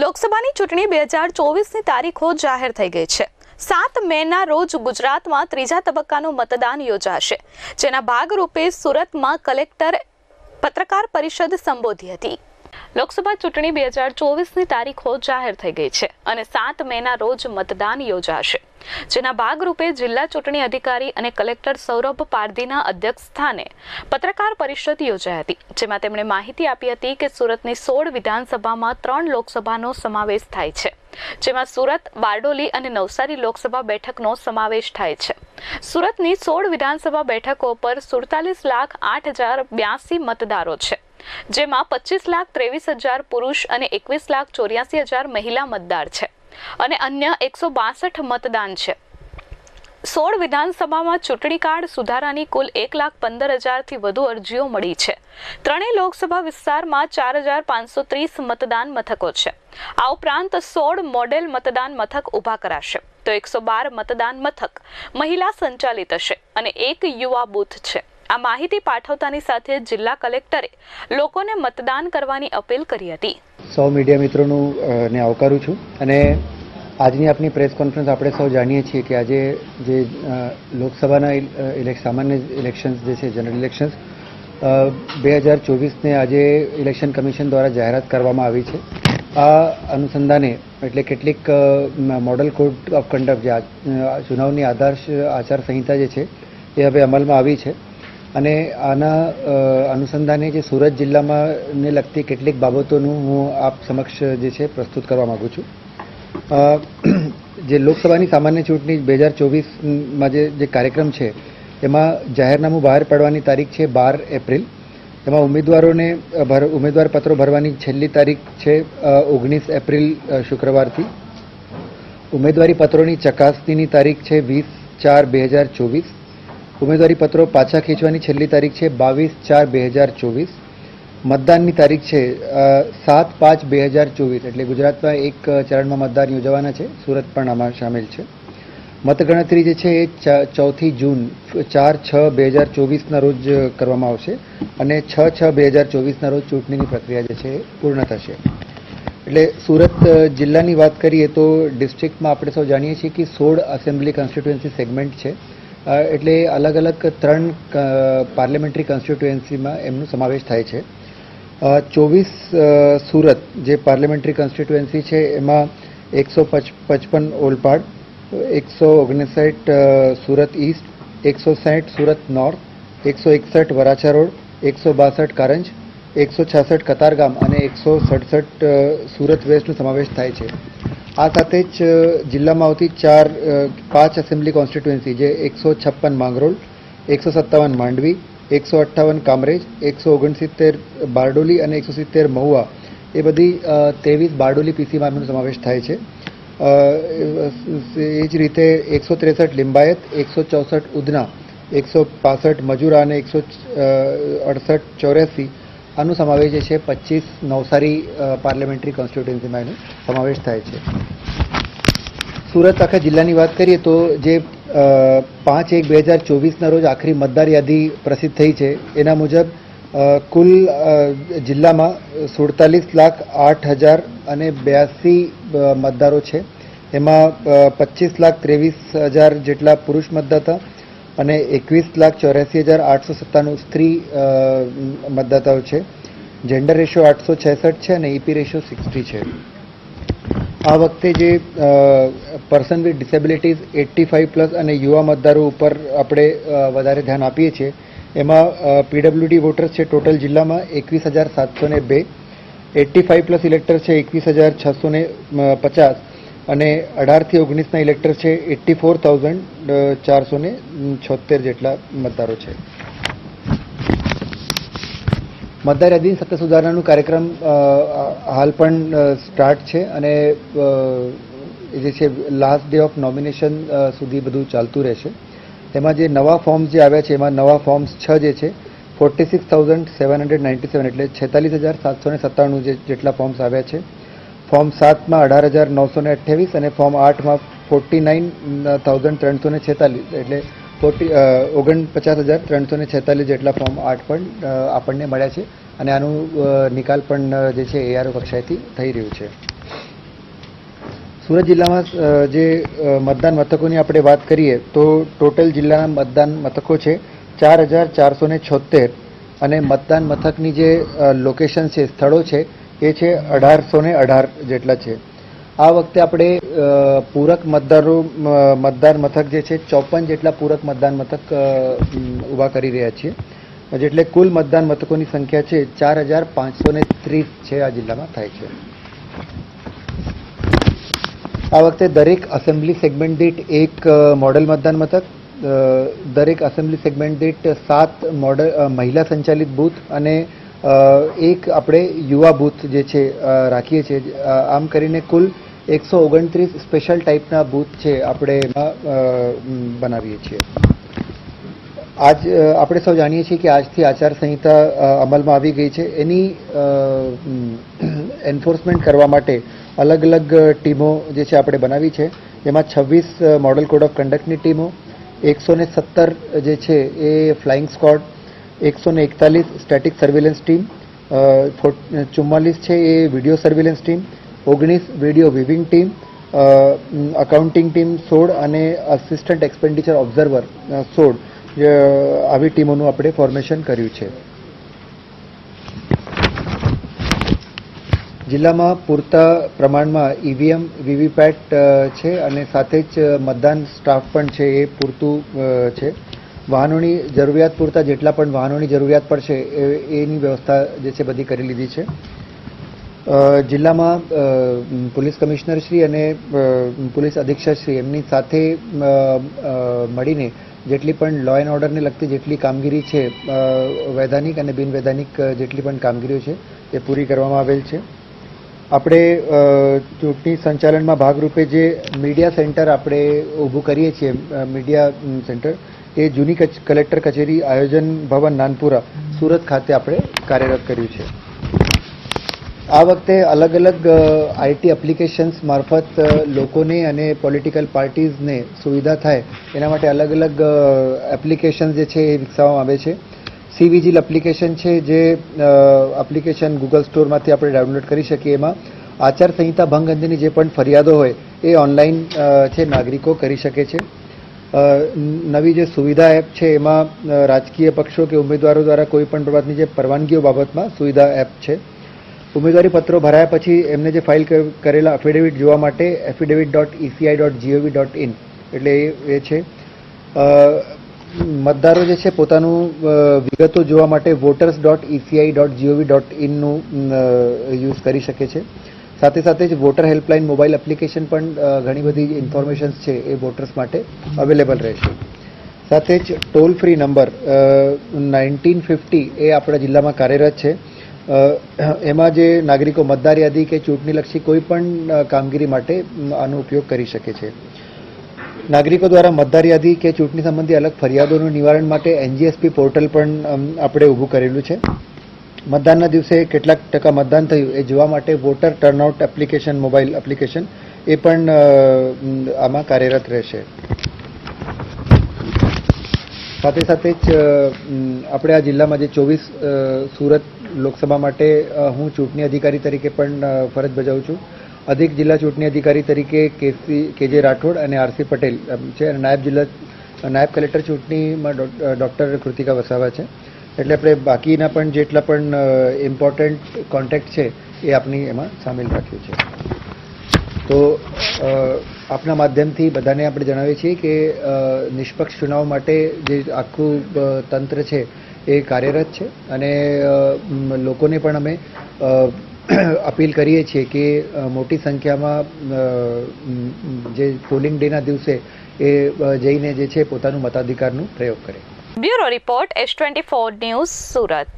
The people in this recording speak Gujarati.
લોકસભાની ચૂંટણી 2024ની તારીખો જાહેર થઈ ગઈ છે। 7 મેના રોજ ગુજરાતમાં ત્રીજા તબક્કાનું મતદાન યોજાશે, જેના ભાગરૂપે સુરતમાં કલેક્ટર પત્રકાર પરિષદ સંબોધી હતી। લોકસભા ચૂંટણી 2024ની તારીખો જાહેર થઈ ગઈ છે અને 7 મેના રોજ મતદાન યોજાશે, જેના ભાગરૂપે જિલ્લા ચૂંટણી અધિકારી અને કલેક્ટર સૌરભ પારધીના અધ્યક્ષસ્થાને પત્રકાર પરિષદ યોજાઈ હતી, જેમાં તેમણે માહિતી આપી હતી કે સુરતની 16 વિધાનસભામાં 3 લોકસભાનો સમાવેશ થાય છે, જેમાં સુરત, બારડોલી અને નવસારી લોકસભા બેઠકનો સમાવેશ થાય છે। સુરતની 16 વિધાનસભા બેઠકો પર 47,08,082 મતદારો છે, જેમાં 25,23,000 પુરુષ અને 21,84,000 મહિલા મતદાર છે અને અન્ય 162 મતદાન છે। 16 વિધાનસભામાં ચૂંટણી કાર્ડ સુધારાની કુલ 1,15,000થી વધુ અરજીઓ મળી છે। ત્રણેય લોકસભા વિસ્તારમાં 4,530 મતદાન મથકો છે। આ ઉપરાંત 16 મોડેલ મતદાન મથક ઊભા કરાશે, તો 112 મતદાન મથક મહિલા સંચાલિત હશે અને 1 યુવા બૂથ છે। આ માહિતી પાઠવતાની સાથે જિલ્લા કલેક્ટરે લોકોને મતદાન કરવાની અપીલ કરી હતી। સૌ મીડિયા મિત્રોનું ને આવકારું છું અને આજની આપની પ્રેસ કોન્ફરન્સ આપણે સૌ જાણીએ છીએ કે આજે જે લોકસભાના સામાન્ય ઇલેક્શન્સ જે છે, જનરલ ઇલેક્શન્સ 2024ને આજે ઇલેક્શન કમિશન દ્વારા જાહેરાત કરવામાં આવી છે। આ અનુસંધાને એટલે કેટલીક મોડલ કોડ ઓફ કન્ડક્ટ જે ચુનાવની આચાર સંહિતા જે છે એ હવે અમલમાં આવી છે અને આના અનુસંધાને જે સુરત જિલ્લામાં ને લગતી કેટલીક બાબતોનું હું આપ સમક્ષ જે છે પ્રસ્તુત કરવા માગું છું। જે લોકસભાની સામાન્ય ચૂંટણી 2024માં જે કાર્યક્રમ છે એમાં જાહેરનામું બહાર પાડવાની તારીખ છે 12 એપ્રિલ। એમાં ઉમેદવાર પત્રો ભરવાની છેલ્લી તારીખ છે 19 એપ્રિલ શુક્રવારથી। ઉમેદવારી પત્રોની ચકાસણીની તારીખ છે 20/4/2024। ઉમેદવારી પત્રો પાછા ખેંચવાની છેલ્લી તારીખ છે 22/4/2024। મતદાનની તારીખ છે 7/5/2024, એટલે ગુજરાતમાં એક ચરણમાં મતદાન યોજવાના છે, સુરત પણ આમાં સામેલ છે। મતગણતરી જે છે એ 4 જૂન 4/6/2024ના રોજ કરવામાં આવશે અને 6/6/2024ના રોજ ચૂંટણીની પ્રક્રિયા જે છે એ પૂર્ણ થશે। એટલે સુરત જિલ્લાની વાત કરીએ તો ડિસ્ટ્રિક્ટમાં આપણે સૌ જાણીએ છીએ કે 16 એસેમ્બલી કોન્સ્ટિટ્યુએન્સી સેગમેન્ટ છે, એટલે અલગ અલગ 3 પાર્લામેન્ટરી કોન્સ્ટિટ્યુએન્સીમાં એમનો સમાવેશ થાય છે। 24 સુરત જે પાર્લામેન્ટરી કોન્સ્ટિટ્યુએન્સી છે એમાં 155 Olpad, 159 Surat East, 160 Surat north, 161 Varachha road, 162 Karanj, 166 Katargam અને 167 સુરત વેસ્ટનો સમાવેશ થાય છે। આ સાથે જ જિલ્લામાં આવતી 5 એસેમ્બલી કોન્સ્ટિટ્યુએન્સી જે 156 માંગરોળ, 157 માંડવી, 158 કામરેજ, 169 બારડોલી અને 170 મહુવા, એ બધી 23 બારડોલી પીસીમાં એમનો સમાવેશ થાય છે। એ જ રીતે 163 લિંબાયત, 164 ઉધના, 165 મજુરા અને 168 84 આનો સમાવેશ જે છે 25 નવસારી પાર્લામેન્ટરી કોન્સ્ટિટ્યુએન્સીમાં એનો સમાવેશ થાય છે। સુરત આખા જિલ્લાની વાત કરીએ તો જે 5/1/2024ના રોજ આખરી મતદાર યાદી પ્રસિદ્ધ થઈ છે એના મુજબ કુલ જિલ્લામાં 47,08,082 મતદારો છે। એમાં 25,23,000 જેટલા પુરુષ મતદાતા અને 21,84,897 સ્ત્રી મતદાતાઓ છે। જેન્ડર રેશિયો 866 છે અને ઈપી રેશિયો 60 છે। આ વખતે જે પર્સન વિથ ડિસેબિલિટીઝ 85+ અને યુવા મતદારો ઉપર આપણે વધારે ધ્યાન આપીએ છીએ। એમાં પીડબ્લ્યુડી વોટર્સ છે ટોટલ જિલ્લામાં 21,702, 85+ ઇલેક્ટર છે 21,650 અને 18 થી 19ના ઇલેક્ટર છે 84,476 જેટલા મતદારો છે। મતદાર યાદીની સત્તા સુધારણાનું કાર્યક્રમ હાલ પણ સ્ટાર્ટ છે અને જે છે લાસ્ટ ડે ઓફ નોમિનેશન સુધી બધું ચાલતું રહેશે। એમાં જે નવા ફોર્મ્સ જે આવ્યા છે એમાં નવા ફોર્મ્સ 6 જે છે 46,797 એટલે 46,797 જેટલા ફોર્મ્સ આવ્યા છે। ફોર્મ 7માં 18,928 અને ફોર્મ 8માં 49,346 એટલે 49,346 જેટલા ફોર્મ 8 પણ આપણને મળ્યા છે અને આનું નિકાલ પણ જે છે ARO કક્ષાએથી થઈ રહ્યું છે। સુરત જિલ્લામાં જે મતદાન મથકોની આપણે વાત કરીએ તો ટોટલ જિલ્લાના મતદાન મથકો છે 4,476 અને મતદાન મથકની જે લોકેશન છે, સ્થળો છે, એ છે 1,818 જેટલા છે. આ વખતે આપણે પૂરક મતદાન મથક જે છે 54 જેટલા પૂરક મતદાન મથક ઊભા કરી રહ્યા છીએ, એટલે કુલ મતદાન મથકોની સંખ્યા છે 4,530 છે આ જિલ્લામાં થાય છે. આ વખતે દરેક એસેમ્બલી સેગમેન્ટ દીઠ એક મોડલ મતદાન મથક, દરેક એસેમ્બલી સેગમેન્ટ દીઠ 7 મોડલ મહિલા સંચાલિત બૂથ અને એક આપણે યુવા બૂથ જે છે રાખીએ છીએ. આમ કરીને કુલ 129 સ્પેશિયલ ટાઈપના બૂથ છે આપણે એમાં બનાવીએ છીએ. આજ આપણે સૌ જાણીએ છીએ કે આજથી આચારસંહિતા અમલમાં આવી ગઈ છે. એની એન્ફોર્સમેન્ટ કરવા માટે અલગ અલગ ટીમો જે છે આપણે બનાવી છે, જેમાં 26 મોડલ કોડ ઓફ કન્ડક્ટની ટીમો, 117 જે છે એ flying squad, 141 static surveillance team, 44 છે એ video surveillance team, 19 video viewing team, accounting team 16 અને અસિસ્ટન્ટ એક્સપેન્ડિચર ઓબ્ઝર્વર 16 આવી ટીમોનું આપણે ફોર્મેશન કર્યું છે. જિલ્લામાં પૂરતા પ્રમાણમાં ઈવીએમ, વીવીપેટ છે અને સાથે જ મતદાન સ્ટાફ પણ છે એ પૂરતું છે. વાહનોની જરૂરિયાત પૂરતા જેટલા પણ વાહનોની જરૂરિયાત પડશે એની વ્યવસ્થા જે છે બધી કરી લીધી છે. જિલ્લામાં પોલીસ કમિશનર શ્રી અને પોલીસ અધિક્ષક શ્રી એમની સાથે મળીને જેટલી પણ લો એન્ડ ઓર્ડરને લગતી જેટલી કામગીરી છે, વૈધાનિક અને બિનવૈધાનિક જેટલી પણ કામગીરીઓ છે એ પૂરી કરવામાં આવેલ છે. આપણે ચૂંટણી સંચાલનમાં ભાગરૂપે જે મીડિયા સેન્ટર આપણે ઊભું કરીએ છીએ, મીડિયા સેન્ટર એ જૂની કલેક્ટર કચેરી આયોજન ભવન નાનપુરા સુરત ખાતે આપણે કાર્યરત કર્યું છે. આ વખતે અલગ અલગ આઈટી એપ્લિકેશન્સ મારફત લોકોને અને પોલિટિકલ પાર્ટીઝને સુવિધા થાય એના માટે અલગ અલગ એપ્લિકેશન જે છે એ વિકસાવવામાં આવે છે. સીવિજિલ એપ્લિકેશન છે, જે એપ્લિકેશન ગૂગલ સ્ટોરમાંથી આપણે ડાઉનલોડ કરી શકીએ. એમાં આચારસંહિતા ભંગ અંગેની જે પણ ફરિયાદો હોય એ ઓનલાઈન છે નાગરિકો કરી શકે છે. નવી જે સુવિધા એપ છે એમાં રાજકીય પક્ષો કે ઉમેદવારો દ્વારા કોઈ પણ પ્રકારની જે પરવાનગીઓ બાબતમાં સુવિધા એપ છે. ઉમેદવારી પત્રો ભરાયા પછી એમને જે ફાઇલ કરેલા એફિડેવિટ જોવા માટે affidavit.eci.gov.in એટલે એ છે. મતદારો જે છે પોતાનું વિગતો જોવા માટે voters.eci.gov.in નું યુઝ કરી શકે છે. સાથે સાથે જ વોટર હેલ્પલાઇન મોબાઈલ એપ્લિકેશન પણ ઘણી બધી ઇન્ફોર્મેશન્સ છે એ વોટર્સ માટે અવેલેબલ રહેશે. સાથે જ ટોલ ફ્રી નંબર 1950 એ આપણા જિલ્લામાં કાર્યરત છે. એમાં જે નાગરિકો મતદાર યાદી કે ચૂંટણીલક્ષી કોઈ પણ કામગીરી માટે આનો ઉપયોગ કરી શકે છે. નાગરિકો દ્વારા મતદાર યાદી કે ચૂંટણી સંબંધી અલગ ફરિયાદોનું નિવારણ માટે એનજીએસપી પોર્ટલ પણ આપણે ઊભું કરેલું છે. મતદાનના દિવસે કેટલાક ટકા મતદાન થયું એ જોવા માટે voter turnout application, mobile application એ પણ આમાં કાર્યરત રહેશે. સાથે સાથે જ આપણે આ જિલ્લામાં જે 24 સુરત લોકસભા માટે હું ચૂંટણી અધિકારી તરીકે પણ ફરજ બજાવું છું. અધિક જિલ્લા ચૂંટણી અધિકારી તરીકે કેજે રાઠોડ અને આરસી પટેલ છે અને નાયબ કલેક્ટર ચૂંટણીમાં ડૉક્ટર કૃતિકા વસાવા છે. એટલે આપણે બાકીના પણ જેટલા પણ ઇમ્પોર્ટન્ટ કોન્ટેક્ટ છે એ આપણી એમાં સામેલ રાખ્યું છે. તો આપના માધ્યમથી બધાને આપણે જણાવીએ છીએ કે નિષ્પક્ષ ચુનાવ માટે જે આખું તંત્ર છે એ કાર્યરત છે અને લોકોને પણ અમે અપીલ કરીએ છીએ કે મોટી સંખ્યામાં જે પોલિંગ ડેના દિવસે એ જઈને જે છે પોતાનું મતાધિકારનું પ્રયોગ કરે. Bureau report S24 news Surat.